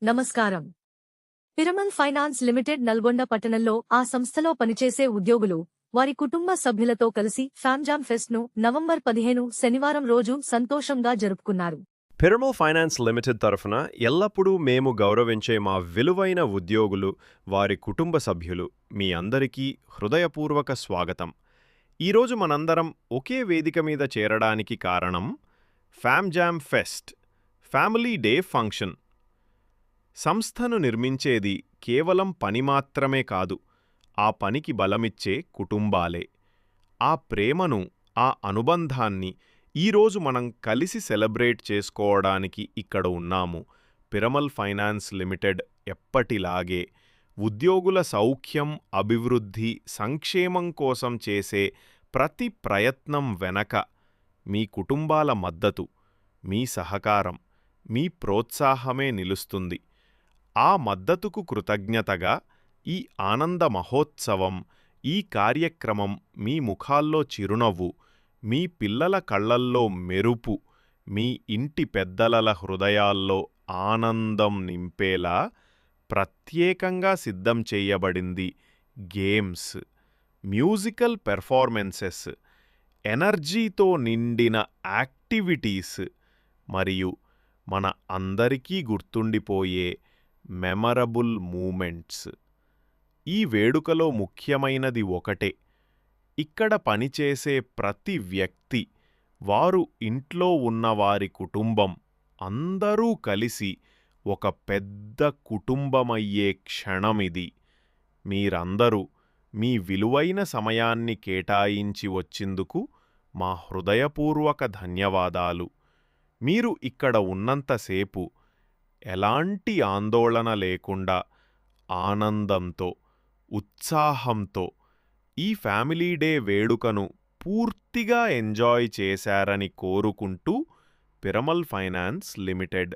నమస్కారం. Piramal finance limited Nalgonda పట్టణంలో ఆ సంస్థలో పనిచేసే ఉద్యోగులు వారి కుటుంబ సభ్యులతో కలిసి ఫ్యామ్జామ్ ఫెస్ట్ను నవంబర్ 15 శనివారం రోజు సంతోషంగా జరుపుకున్నారు. పిరమల్ ఫైనాన్స్ లిమిటెడ్ తరఫున ఎల్లప్పుడూ మేము గౌరవించే మా విలువైన ఉద్యోగులు, వారి కుటుంబ సభ్యులు మీ అందరికీ హృదయపూర్వక స్వాగతం. ఈరోజు మనందరం ఒకే వేదిక మీద చేరడానికి కారణం ఫ్యామ్జామ్ ఫెస్ట్, ఫ్యామిలీ డే ఫంక్షన్. సంస్థను నిర్మించేది కేవలం పని మాత్రమే కాదు, ఆ పనికి బలమిచ్చే కుటుంబాలే. ఆ ప్రేమను, ఆ అనుబంధాన్ని ఈరోజు మనం కలిసి సెలబ్రేట్ చేసుకోవడానికి ఇక్కడ ఉన్నాము. పిరమల్ ఫైనాన్స్ లిమిటెడ్ ఎప్పటిలాగే ఉద్యోగుల సౌఖ్యం, అభివృద్ధి, సంక్షేమం కోసం చేసే ప్రతి ప్రయత్నం వెనక మీ కుటుంబాల మద్దతు, మీ సహకారం, మీ ప్రోత్సాహమే నిలుస్తుంది. ఆ మద్దతుకు కృతజ్ఞతగా ఈ ఆనంద మహోత్సవం, ఈ కార్యక్రమం మీ ముఖాల్లో చిరునవ్వు, మీ పిల్లల కళ్లల్లో మెరుపు, మీ ఇంటి పెద్దల హృదయాల్లో ఆనందం నింపేలా ప్రత్యేకంగా సిద్ధం చేయబడింది. గేమ్స్, మ్యూజికల్ పెర్ఫార్మెన్సెస్, ఎనర్జీతో నిండిన యాక్టివిటీస్ మరియు మన అందరికీ గుర్తుండిపోయే మెమరబుల్ మూమెంట్స్. ఈ వేడుకలో ముఖ్యమైనది ఒకటే, ఇక్కడ పనిచేసే ప్రతి వ్యక్తి, వారు ఇంట్లో ఉన్నవారి కుటుంబం అందరూ కలిసి ఒక పెద్ద కుటుంబమయ్యే క్షణమిది. మీరందరూ మీ విలువైన సమయాన్ని కేటాయించి వచ్చిందుకు మా హృదయపూర్వక ధన్యవాదాలు. మీరు ఇక్కడ ఉన్నంతసేపు ఎలాంటి ఆందోళన లేకుండా ఆనందంతో, ఉత్సాహంతో ఈ ఫ్యామిలీ డే వేడుకను పూర్తిగా ఎంజాయ్ చేశారని కోరుకుంటూ పిరమల్ ఫైనాన్స్ లిమిటెడ్